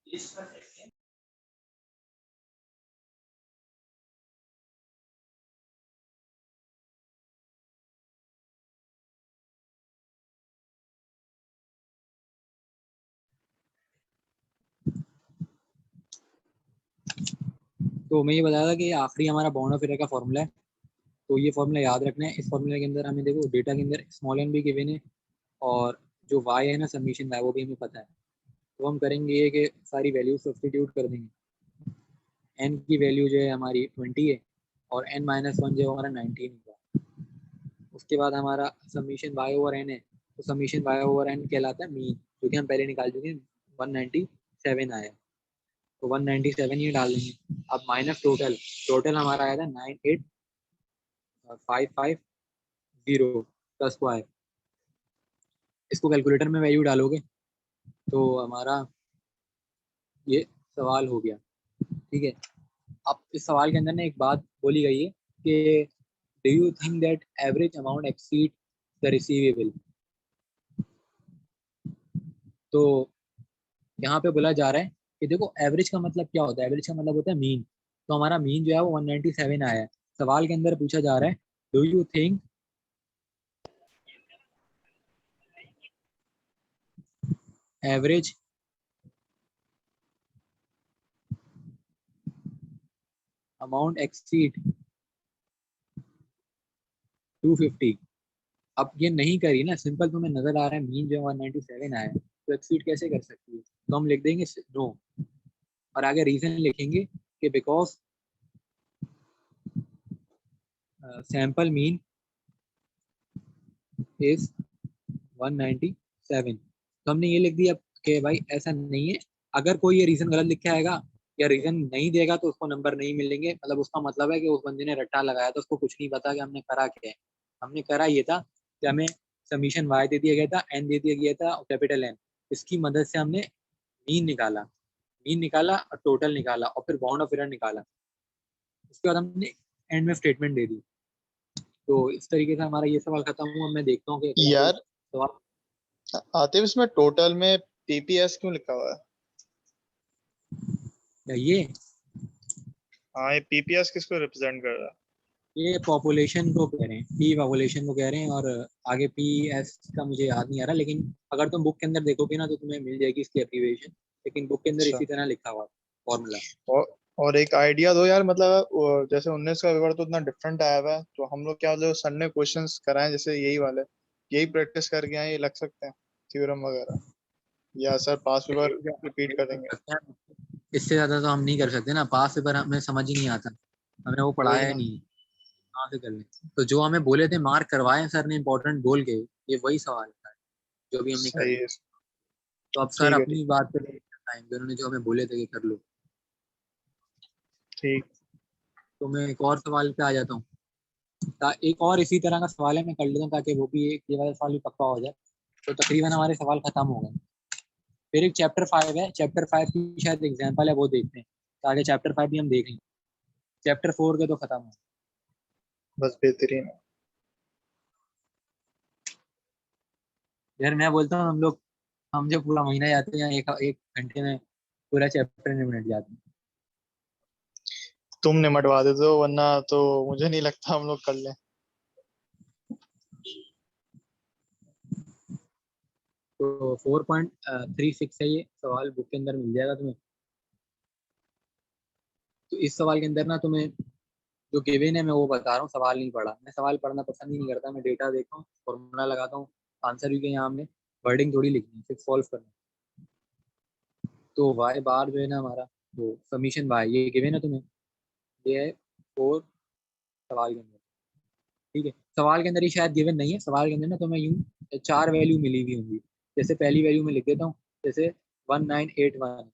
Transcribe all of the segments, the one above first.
तो मैं ये बताया था कि आखिरी हमारा बाउंड ऑफ एरर का फॉर्मूला है, तो ये फॉर्मूला याद रखना है। इस फॉर्मूले के अंदर हमें देखो डेटा के अंदर स्मॉल एन भी गिवन है और जो वाई है ना समीशन वाई वो भी हमें पता है। तो हम करेंगे ये कि सारी वैल्यू सब्स्टिट्यूट कर देंगे। एन की वैल्यू जो है हमारी 20 है और एन माइनस वन जो है हमारा 19 होगा। उसके बाद हमारा समीशन वाई ओवर एन है, तो समीशन वाई ओवर एन कहलाता है मीन, जो कि हम पहले निकाल चुके हैं 197 आया, तो 197 ये डाल देंगे। अब माइनस टोटल, टोटल हमारा आया था 98550 का स्क्वायर। इसको कैलकुलेटर में वैल्यू डालोगे तो हमारा ये सवाल हो गया। ठीक है, अब इस सवाल के अंदर ना एक बात बोली गई है कि do you think that average amount exceed the receivable. तो यहाँ पे बोला जा रहा है कि देखो एवरेज का मतलब क्या होता है, एवरेज का मतलब होता है मीन। तो हमारा मीन जो है वो 197 आया है। सवाल के अंदर पूछा जा रहा है do you think average amount exceed 250। अब ये नहीं करी ना, सिंपल तुम्हें नजर आ रहा है मीन जो है 197 आया है, तो एक्सीड कैसे कर सकती है, तो हम लिख देंगे नो और आगे रीजन लिखेंगे कि बिकॉज सैंपल मीन इज 197। तो हमने ये लिख दिया कि भाई ऐसा नहीं है। अगर कोई ये रीजन गलत लिख के आएगा या रीजन नहीं देगा तो उसको नंबर नहीं मिलेंगे, मतलब उसका मतलब है कि उस बंदे ने रट्टा लगाया था, उसको कुछ नहीं पता कि हमने करा क्या है। हमने करा ये था कि हमें समीशन वाई दे दिया गया था, एन दे दिया गया था कैपिटल एन, इसकी मदद से हमने मीन निकाला, मीन निकाला और टोटल निकाला और फिर बाउंड ऑफ एरर निकाला। उसके बाद हमने एंड में स्टेटमेंट दे दी। तो इस तरीके से हमारा ये सवाल खत्म हुआ। मैं देखता हूँ कि अगर कोई यार सवाल। आतिफ, इसमें टोटल में पीपीएस क्यों लिखा हुआ है? ये हाँ, ये पीपीएस किसको रिप्रेजेंट कर रहा है? ये पॉपुलेशन को कह रहे हैं, पी पॉपुलेशन को कह रहे हैं, और आगे पी एस का मुझे याद नहीं आ रहा, लेकिन अगर तुम बुक के अंदर देखोगे ना तो तुम्हें मिल जाएगी इसकी एब्रीविएशन, लेकिन बुक के अंदर अच्छा। इसी तरह लिखा हुआ फॉर्मूला। और और एक आइडिया दो यार, मतलब जैसे 19 का पेपर तो इतना डिफरेंट आया हुआ है, तो हम लोग क्या जो सर ने क्वेश्चंस कराए जैसे यही वाले, यही प्रैक्टिस करके आए, ये लग सकते हैं थ्योरम वगैरह, या सर पास पेपर रिपीट कर देंगे? इससे ज्यादा तो हम नहीं कर सकते ना, पास पेपर हमें समझ ही नहीं आता, हमने वो वही पढ़ाया ना। नहीं, कहाँ से कर लें। तो जो हमें बोले थे मार्क करवाए सर ने इंपॉर्टेंट बोल के, ये वही सवाल था जो भी हमने करे। सही है। तो अब सर ठीक है, ठीक। अपनी बात पे टाइम, उन्होंने जो हमें बोले थे कि कर लो। ठीक। तो मैं एक और सवाल पे आ जाता हूँ। एक और इसी तरह का सवाल है, मैं कर लेता हूँ ताकि वो भी एक ये वाला सवाल भी पक्का हो जाए, तो तकरीबन हमारे सवाल खत्म हो गए। फिर एक चैप्टर 5 है, चैप्टर 5 की शायद एग्जाम्पल है, वो देखते हैं ताकि चैप्टर 5 भी हम देख लें। चैप्टर 4 के तो खत्म हो। बस बेहतरीन है। यार मैं बोलता हूँ हम जो पूरा महीना जाते हैं एक एक घंटे में पूरा चैप्टर निपट जाते हैं। तुम निमटवा देते हो, वरना तो मुझे नहीं लगता हम लोग कर लें। तो 4.36 है ये सवाल, बुक के अंदर मिल जाएगा तुम्हें। तो इस सवाल के अंदर ना तुम्हें जो गिवन है मैं वो बता रहा हूँ, सवाल नहीं पढ़ा, मैं सवाल पढ़ना पसंद ही नहीं करता, मैं डेटा देखता हूँ, फॉर्मूला लगाता हूँ, आंसर भी के यहाँ हमने वर्डिंग थोड़ी लिखनी है, फिर सॉल्व करना है। तो वाई बार जो है ना हमारा, वो समीशन वाई ये गिवन है तुम्हें, ये है 4 सवाल के अंदर। ठीक है, सवाल के अंदर ही शायद गिवन नहीं है, सवाल के अंदर ना तुम्हें यूं 4 वैल्यू मिली हुई होंगी। जैसे पहली वैल्यू में लिख देता हूँ, जैसे 1981,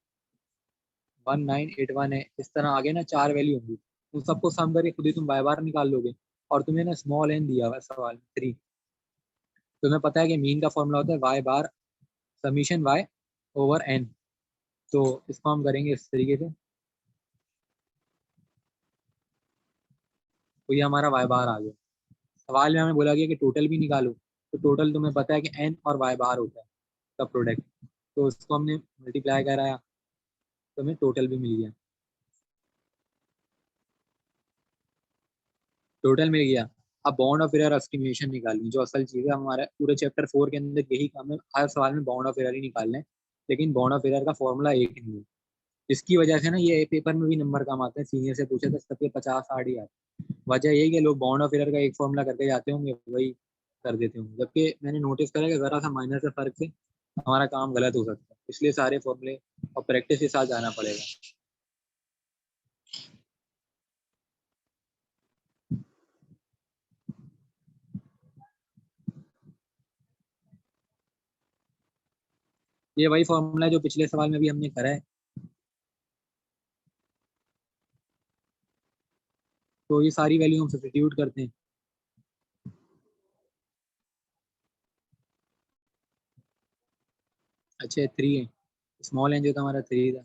1981 है, इस तरह आगे ना 4 वैल्यू होंगी, उन सबको सम करके खुद ही तुम बाय बार निकाल लोगे। और तुम्हें ना स्मॉल एन दिया हुआ है सवाल 3। तुम्हें पता है कि मीन का फॉर्मूला होता है वाई बार समीशन वाई ओवर एन। तो इसको हम करेंगे इस तरीके से, तो ये हमारा वाई बार आ गया। सवाल में हमें बोला गया कि टोटल भी निकालो, तो टोटल तुम्हें पता है कि एन और वाई बार होता है का प्रोडक्ट, तो उसको हमने मल्टीप्लाई कराया, तो हमें टोटल भी मिल गया। टोटल मिल गया। अब बाउंड ऑफ एरर एस्टिमेशन निकालनी जो असल चीज़ है। हमारा पूरे चैप्टर 4 के अंदर यही काम है, हर सवाल में बाउंड ऑफ एरर ही निकालना है। लेकिन बाउंड ऑफ एरर का फॉर्मूला एक नहीं है, जिसकी वजह से ना ये पेपर में भी नंबर कम आते हैं। सीनियर से पूछे तो सबके 50-60 ही आते हैं। वजह यही कि लोग बाउंड ऑफ एरर का एक फॉर्मूला करके जाते होंगे, वही कर देते होंगे। जबकि मैंने नोटिस करा कि जरा सा माइनर से फर्क से हमारा काम गलत हो सकता है, इसलिए सारे फॉर्मूले और प्रैक्टिस के साथ जाना पड़ेगा। ये वही फॉर्मूला है जो पिछले सवाल में भी हमने करा है। तो ये सारी वैल्यू हम सब्स्टिट्यूट करते हैं। अच्छा 3 है, स्मॉल एन जो था हमारा 3 था।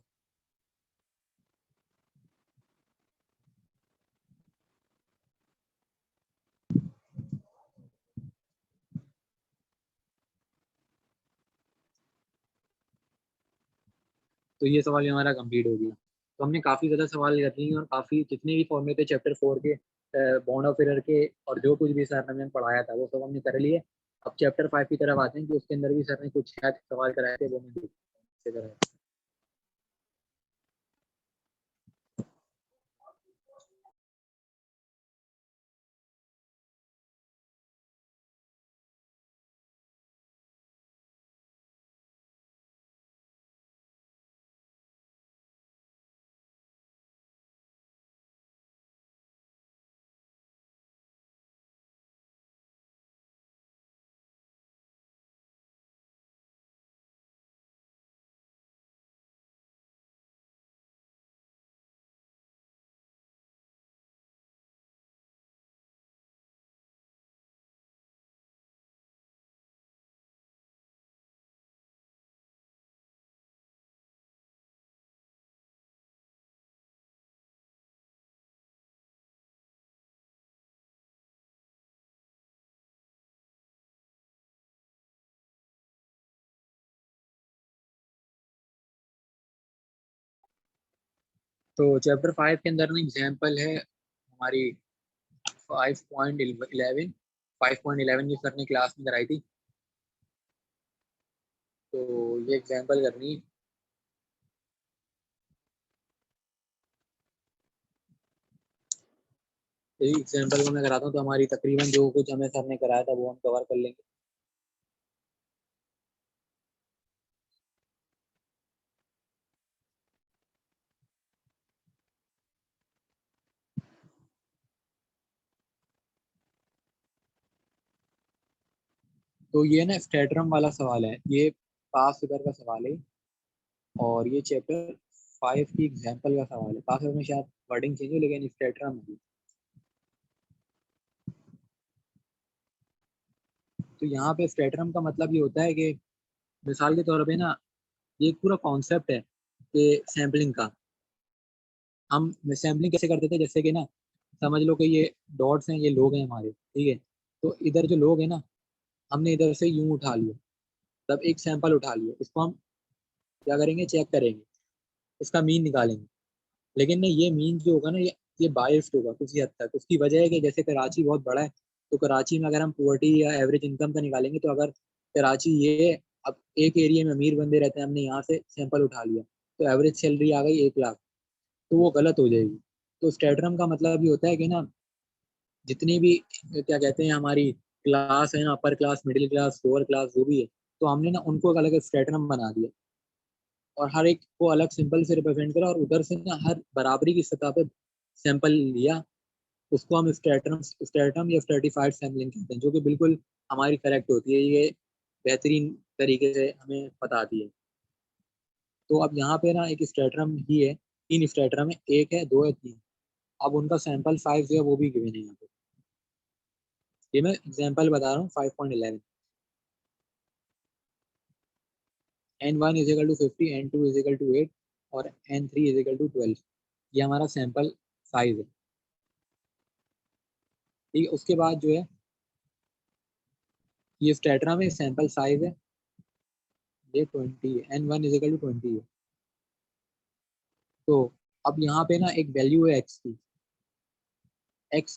तो ये सवाल भी हमारा कंप्लीट हो गया। तो हमने काफ़ी ज़्यादा सवाल कर लिए और काफ़ी जितने भी फॉर्मूले थे चैप्टर 4 के, बाउंड ऑफ एरर के, और जो कुछ भी सर ने हमें पढ़ाया था वो सब हमने कर लिए। अब चैप्टर 5 की तरफ आते हैं कि उसके अंदर भी सर ने कुछ शायद सवाल कराए थे, वो मैं देखते कराए। तो चैप्टर 5 के अंदर ना एग्जाम्पल है हमारी 5.11। 5.11 की सर ने क्लास में कराई थी। तो ये एग्जाम्पल करनी है। एग्जाम्पल को मैं कराता हूँ तो हमारी तकरीबन जो कुछ हमें सर ने कराया था वो हम कवर कर लेंगे। तो ये ना स्टेटरम वाला सवाल है, ये पास फिगर का सवाल है। और ये चैप्टर 5 की एग्जाम्पल का सवाल है। पास फिगर में शायद वर्डिंग चेंज हो, लेकिन स्टेटरम है। तो यहाँ पे स्टेटरम का मतलब ये होता है कि मिसाल के तौर पे ना, ये एक पूरा कॉन्सेप्ट है कि सैम्पलिंग का। हम सैम्पलिंग कैसे करते थे, जैसे कि ना समझ लो कि ये डॉट्स हैं, ये लोग हैं हमारे, ठीक है। तो इधर जो लोग हैं ना, हमने इधर से यूं उठा लिया, तब एक सैंपल उठा लिया, इसको हम क्या करेंगे, चेक करेंगे, इसका मीन निकालेंगे। लेकिन ना ये मीन जो होगा ना, ये बायस्ड होगा किसी हद तक। उसकी वजह है कि जैसे कराची बहुत बड़ा है, तो कराची में अगर हम पुअर्टी या एवरेज इनकम का निकालेंगे, तो अगर कराची ये, अब एक एरिया में अमीर बंदे रहते हैं, हमने यहाँ से सैंपल उठा लिया, तो एवरेज सैलरी आ गई 1 लाख, तो वो गलत हो जाएगी। तो स्टेटरम का मतलब ये होता है कि ना, जितनी भी क्या कहते हैं हमारी क्लास है ना, upper class, middle class, lower class, जो भी है, तो हमने ना उनको एक अलग स्टेटरम बना दिया और हर एक को अलग सिंबल से रिप्रेजेंट करा, और उधर से ना हर बराबरी की सतह पे सैंपल लिया। उसको हम स्टेटरम स्टेटरम या स्ट्रेटिफाइड सैम्पलिंग कहते हैं, जो कि बिल्कुल हमारी करेक्ट होती है। ये बेहतरीन तरीके से हमें बताती है। तो अब यहाँ पे ना एक स्टेटरम ही है, 3 स्टेटरम है, 1 है, 2 है, 3। अब उनका सैंपल 5 जो है वो भी गिवन है यहाँ पे। ये मैं एग्जाम्पल बता रहा हूँ। 5.11, N1 is equal to 50, N2 is equal to 8 और N3 इज इक्वल टू 12। ये हमारा सैंपल साइज है, ठीक है। उसके बाद जो है ये स्टेटरा में सैंपल साइज है, ये 20 है, N1 इज इक्वल टू 20 है। तो अब यहाँ पे ना एक वैल्यू है एक्स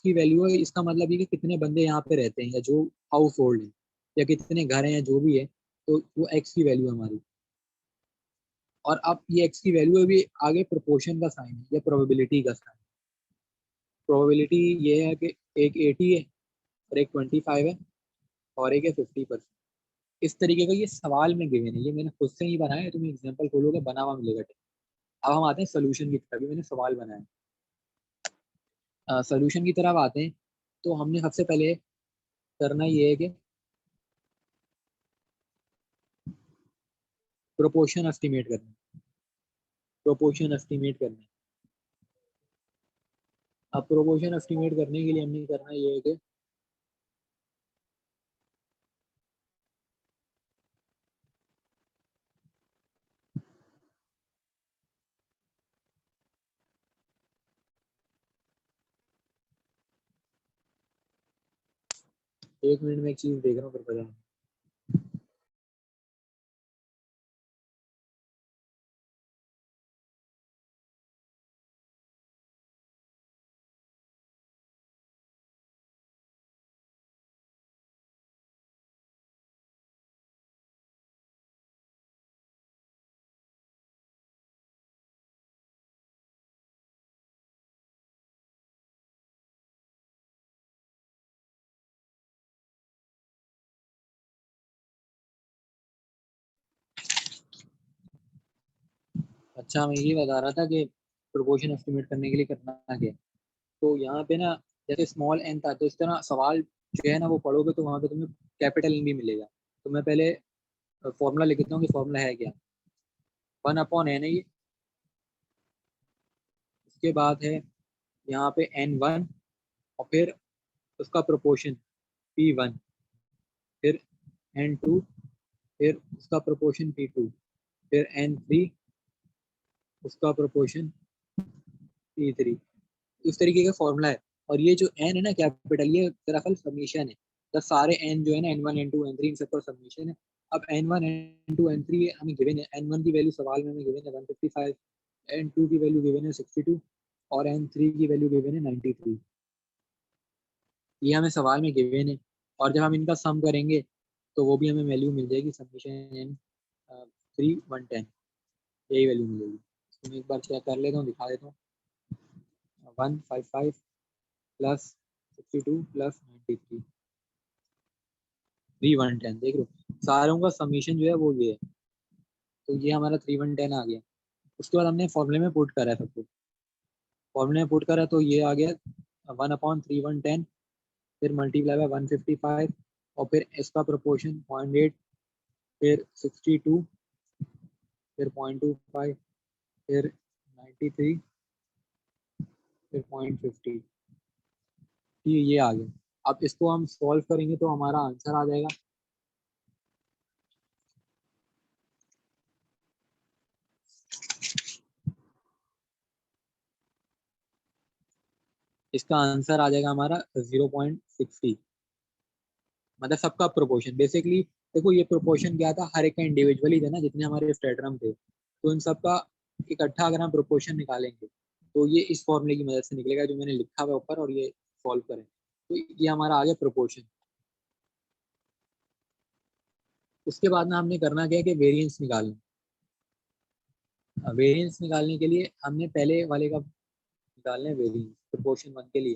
की वैल्यू है, इसका मतलब ये कि कितने बंदे यहाँ पे रहते हैं या जो हाउस होल्ड है या कितने घर हैं या जो भी है, तो वो एक्स की वैल्यू है हमारी। और अब ये एक्स की वैल्यू है भी आगे प्रोपोर्शन का साइन है या प्रोबेबिलिटी का साइन। प्रोबेबिलिटी ये है कि एक 80 है और एक 25 है और एक है 50%। इस तरीके का ये सवाल में गिवन है, ये मैंने खुद से ही बनाया है, तुम्हें एग्जाम्पल खोलोगे बना हुआ मिलेगा। अब हम आते हैं सोल्यूशन की तरफ, मैंने सवाल बनाया। सोल्यूशन की तरफ आते हैं तो हमने सबसे पहले करना ये है कि प्रोपोर्शन एस्टिमेट करना। प्रोपोर्शन एस्टिमेट करना। अब प्रोपोर्शन एस्टिमेट करने के लिए हमने करना ये है कि एक मिनट में एक चीज देख रहा हूँ फिर पता नहीं। अच्छा मैं ये बता रहा था कि प्रोपोर्शन एस्टिमेट करने के लिए करना क्या है। तो यहाँ पे ना जैसे स्मॉल एन था, तो इस तरह सवाल जो है ना वो पढ़ोगे तो वहाँ पे तुम्हें कैपिटल एन भी मिलेगा। तो मैं पहले फॉर्मूला लिख देता हूँ कि फॉर्मूला है क्या। 1/n है ये। उसके बाद है यहाँ पे n1 और फिर उसका प्रोपोर्शन p1, फिर n2, फिर उसका प्रोपोर्शन p2, फिर n3 उसका प्रोपोर्शन p3। इस तरीके का फॉर्मूला है। और ये जो n है ना कैपिटल, ये दरअसल समीशन है। तो सारे n जो है ना n1 n2 n3 इन सबका समीशन है। अब n1 n2 n3 हमें गिवन है। n1 की वैल्यू सवाल में हमें गिवन है 155, n2 की वैल्यू गिवन है 62 और n3 की वैल्यू गिवन है 93। ये हमें सवाल में गिवन है। और जब हम इनका सम करेंगे तो वो भी हमें वैल्यू मिल जाएगी समीशन एन 3 110। यही वैल्यू मिलेगी। तो मैं एक बार चेक कर लेता हूँ, दिखा देता हूँ। 155 प्लस 62 प्लस 93 3 110। देख लो सारों का समीशन जो है वो ये है। तो ये हमारा 3 110 आ गया। उसके बाद हमने फॉर्मूले में पुट करा है सबको। फॉर्मूले में पुट करा तो ये आ गया 1/3 110, फिर मल्टीप्लाई बाय 155 और फिर इसका प्रोपोर्शन 0.8, फिर 62, फिर 0.25, फिर 93, फिर 0.50। ये आ गया। अब इसको हम सॉल्व करेंगे तो हमारा आंसर आ जाएगा। इसका आंसर आ जाएगा हमारा 0.60। मतलब सबका प्रोपोर्शन बेसिकली। देखो ये प्रोपोर्शन क्या था, हर एक का इंडिविजुअली था ना, जितने हमारे स्टेटरम थे, तो इन सबका इकट्ठा अगर हम प्रोपोर्शन निकालेंगे तो ये इस फॉर्मूले की मदद से निकलेगा जो मैंने लिखा हुआ ऊपर, और ये सॉल्व करें तो ये हमारा आ गया प्रोपोर्शन। उसके बाद ना हमने करना क्या है कि वेरिएंस निकालना। वेरिएंस निकालने के लिए हमने पहले वाले का निकालना है वेरिएंस प्रोपोर्शन 1 के लिए।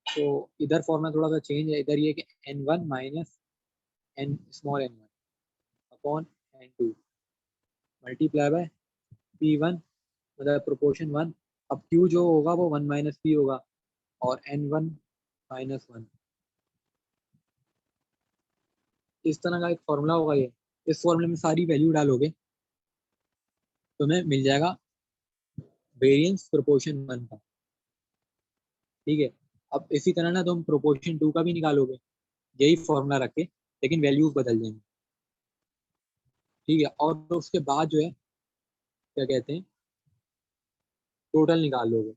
तो इधर फॉर्मूला थोड़ा सा चेंज है, इधर ये कि n1 minus n small n1 upon n2 multiply by p1 मतलब प्रोपोर्शन 1। अब q जो होगा वो 1 माइनस p होगा और n1 माइनस 1। इस तरह का एक फॉर्मूला होगा ये। इस फॉर्मूले में सारी वैल्यू डालोगे तो तुम्हें मिल जाएगा वेरिएंस प्रोपोर्शन 1 का। ठीक है। अब इसी तरह ना तुम प्रोपोर्शन 2 का भी निकालोगे यही फॉर्मूला रख के, लेकिन वैल्यूज बदल देंगे। ठीक है। और उसके बाद जो है क्या कहते हैं, टोटल निकाल लोगे।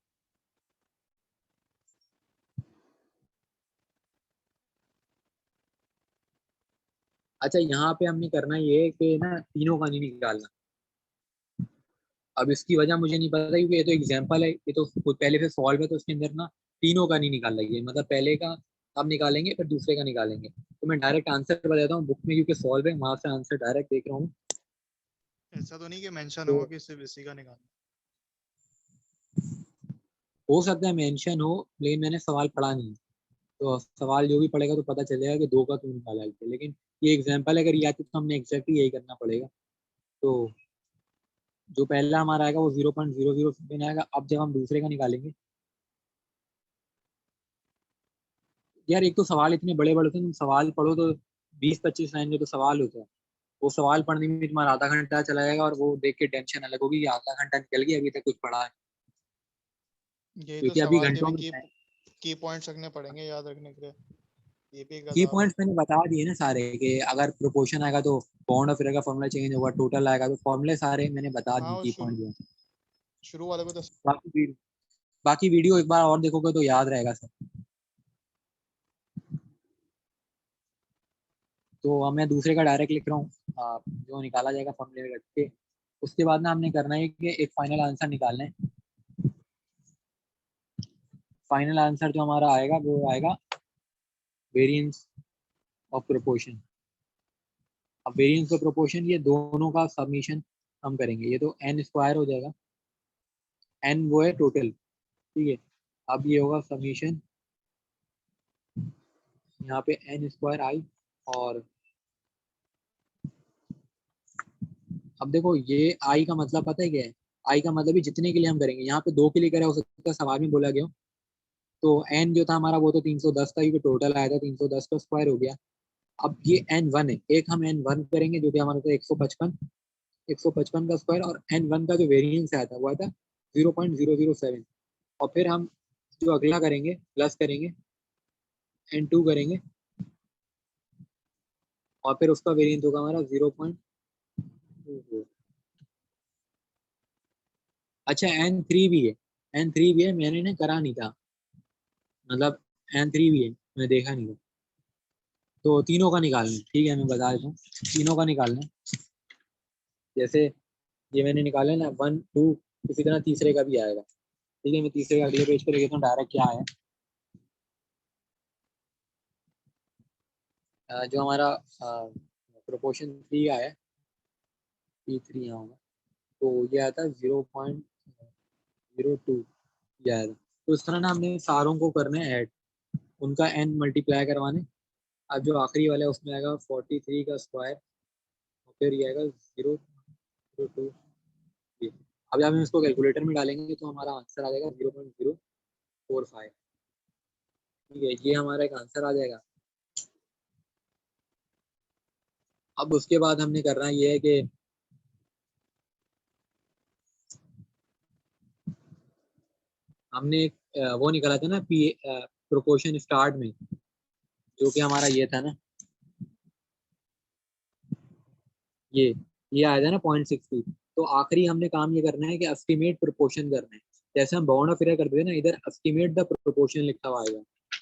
अच्छा यहाँ पे हमने करना ये है कि ना तीनों का नहीं निकालना। अब इसकी वजह मुझे नहीं पता क्योंकि ये तो एग्जाम्पल है, ये तो खुद पहले से सॉल्व है, तो उसके अंदर ना तीनों का नहीं निकाल रही है, मतलब पहले का अब निकालेंगे फिर दूसरे का निकालेंगे। तो मैं डायरेक्ट आंसर बताता हूँ, बुक में क्योंकि सॉल्व है वहां से आंसर डायरेक्ट देख रहा हूँ। ऐसा तो नहीं कि मेंशन तो होगा कि सिर्फ इसी का निकालना। हो सकता है मेंशन हो, लेकिन मैंने सवाल पढ़ा नहीं, तो सवाल जो भी पढ़ेगा तो पता चलेगा कि दो का क्यों निकाला है, लेकिन ये एग्जाम्पल अगर ये आती तो हमने एग्जैक्टली यही करना पड़ेगा। तो जो पहला हमारा आएगा वो 0.007 आएगा। अब जब हम दूसरे का निकालेंगे, यार एक तो सवाल इतने बड़े बड़े होते हैं, तुम सवाल पढ़ो तो 20-25 लाइन के तो सवाल होते हैं, वो सवाल पढ़ने में तुम्हारा आधा घंटा चला जाएगा और वो देख के टेंशन अलग होगी कि आधा घंटा निकल गया अभी तक कुछ पढ़ा है, यही तो क्योंकि अभी सवाल के घंटों भी में की पॉइंट्स रखने पड़ेंगे याद रखने के लिए, ये भी एक की अदाब है। पॉइंट्स मैंने बता दिए ना सारे, कि अगर प्रोपोर्शन आएगा तो बाउंड ऑफ एरर का फॉर्मूला चेंज होगा, टोटल आएगा तो फॉर्मूले सारे मैंने बता हाँ दिए वो की पॉइंट। शुरू वाले को तो बाकी बाकी वीडियो एक बार और देखोगे तो याद रहेगा सब। तो अब मैं दूसरे का डायरेक्ट लिख रहा हूँ, जो निकाला जाएगा फॉर्मूले में रख के। उसके बाद ना हमने करना है कि एक फाइनल आंसर निकालना है। फाइनल आंसर जो हमारा आएगा वो आएगा वेरिएंस ऑफ प्रोपोर्शन। अब वेरिएंस ऑफ प्रोपोर्शन ये दोनों का सबमिशन हम करेंगे, ये तो n स्क्वायर हो जाएगा, n वो है टोटल, ठीक है। अब ये होगा सबमिशन, यहाँ पे n स्क्वायर आई, और अब देखो ये आई का मतलब पता है क्या है, आई का मतलब ही जितने के लिए हम करेंगे, यहाँ पे दो के लिए करा हो सकता है सवाल में बोला गया हो। तो एन जो था हमारा वो तो 310 था, क्योंकि टोटल आया था 310 का स्क्वायर हो गया। अब ये एन वन है, एक हम एन वन करेंगे जो कि हमारा था 155 का स्क्वायर, और एन वन का जो वेरिएंस आया था वो आया था 0.007। और फिर हम जो अगला करेंगे प्लस करेंगे, एन टू करेंगे, और फिर उसका वेरिएंस होगा हमारा 0.24। अच्छा एन थ्री भी है, एन थ्री भी है, मैंने ना करा नहीं था, मतलब एन थ्री भी है, मैं देखा नहीं था। तो तीनों का निकालना है, ठीक है मैं बता देता हूँ, तीनों का निकालना है। जैसे ये मैंने निकाला है ना 1 2, इसी तरह तीसरे का भी आएगा, ठीक है। मैं तीसरे का अगले पेज पे लिखता हूँ डायरेक्ट क्या है। जो हमारा प्रोपोर्शन थ्री आया है, पी थ्री यहाँ होगा, तो ये आया था 0.02, ये आया था। तो इस तरह ना हमने सारों को करना है ऐड, उनका एन मल्टीप्लाई करवाने। अब जो आखिरी वाला है उसमें आएगा 43 का स्क्वायर, और फिर ये आएगा 0.02। ये अब जब हम इसको कैलकुलेटर में डालेंगे तो हमारा आंसर आ जाएगा 0.045, ठीक है। ये हमारा एक आंसर आ जाएगा। अब उसके बाद हमने करना ये है कि हमने एक वो निकाला था ना पी प्रोपोर्शन स्टार्ट में, जो कि हमारा ये था ना, ये ये आया था ना 0.60। तो आखिरी हमने काम ये करना है कि एस्टिमेट प्रोपोर्शन करना है। जैसे हम बाउंड ऑफ एरर करते थे ना, इधर एस्टिमेट द प्रोपोर्शन लिखा हुआ आएगा।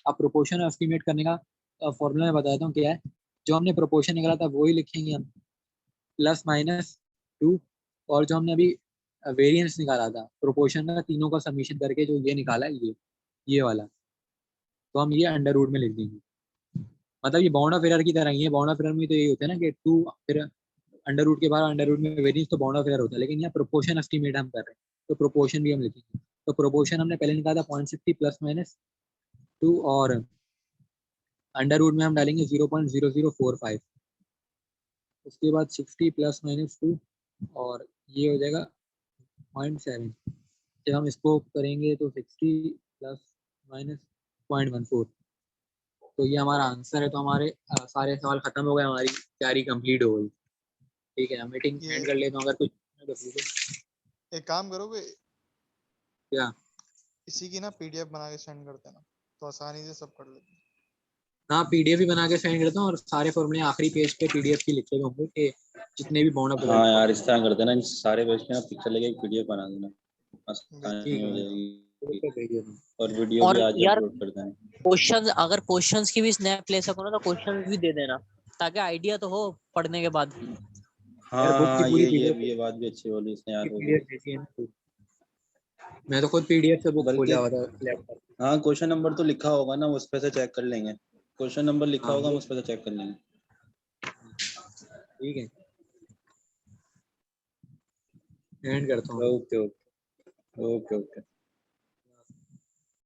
अब प्रोपोर्शन एस्टिमेट करने का फॉर्मूला मैं बताता हूँ क्या है। जो हमने प्रोपोर्शन निकाला था वही लिखेंगे हम, +-2, और जो हमने अभी वेरिएंस निकाला था प्रोपोर्शन का, तीनों का सबमिशन करके जो ये निकाला है, ये वाला, तो हम ये अंडर रूट में लिख देंगे। मतलब ये बाउंड ऑफ एरर की तरह ही है, बाउंड ऑफ एरर में तो यही होता है ना कि 2 फिर अंडर रूट के बाद अंडर रूट में वेरिएंस, तो बाउंड ऑफ एरर होता है, लेकिन यहाँ प्रोपोर्शन एस्टिमेट हम कर रहे हैं, तो प्रोपोर्शन भी हम लिखेंगे। तो प्रोपोर्शन हमने पहले निकाला था 0.60 +-2, और अंडर रूट में हम डालेंगे 0.0045, उसके बाद 60 +-2, और ये हो जाएगा 0.7। जब हम इसको करेंगे तो 60 +-0.14, तो ये हमारा आंसर है। तो हमारे सारे सवाल खत्म हो गए, हमारी तैयारी कंप्लीट हो गई, ठीक है। मीटिंग ये एंड कर लेता हूँ, अगर कुछ तो पूछो। एक काम करोगे, क्या? इसी की ना पीडीएफ बना के सेंड कर देना, तो आसानी से सब कर लेते हैं। हाँ पीडीएफ भी बना के सेंड करता हूँ, और सारे फॉर्मूले आखिरी पेज पे पीडीएफ की लिखे हुए होंगे कि जितने भी बाउंड ऑफ हाँ यार एरर। इस तरह कर देना, इन सारे पेज के ना पिक्चर लेके एक पीडीएफ बना देना, भेज आसानी ठीक हो है, जाएगी। तो भेजिए तुम। और वीडियो भी और आज ही यार अपलोड कर देना। क्वेश्चंस, अगर क्वेश्चंस की भी स्नैप ले सको ना तो क्वेश्चंस भी दे देना, ताकि आइडिया तो हो पढ़ने के बाद। हाँ यार, बुक की हाँ, पूरी ये PDF ये बात भी अच्छी बोली इसने यार, वो भी। PDF देखी है ना। मैं तो खुद PDF से बुक बल्कि खोला हुआ था लैपटॉप। हाँ, क्वेश्चन नंबर तो लिखा होगा ना, उस पे से चेक कर लेंगे। क्वेश्चन नंबर लिखा हाँ होगा, हम वो उस पे से चेक कर लेंगे। ठीक है, एंड करता हूँ। Okay okay okay okay.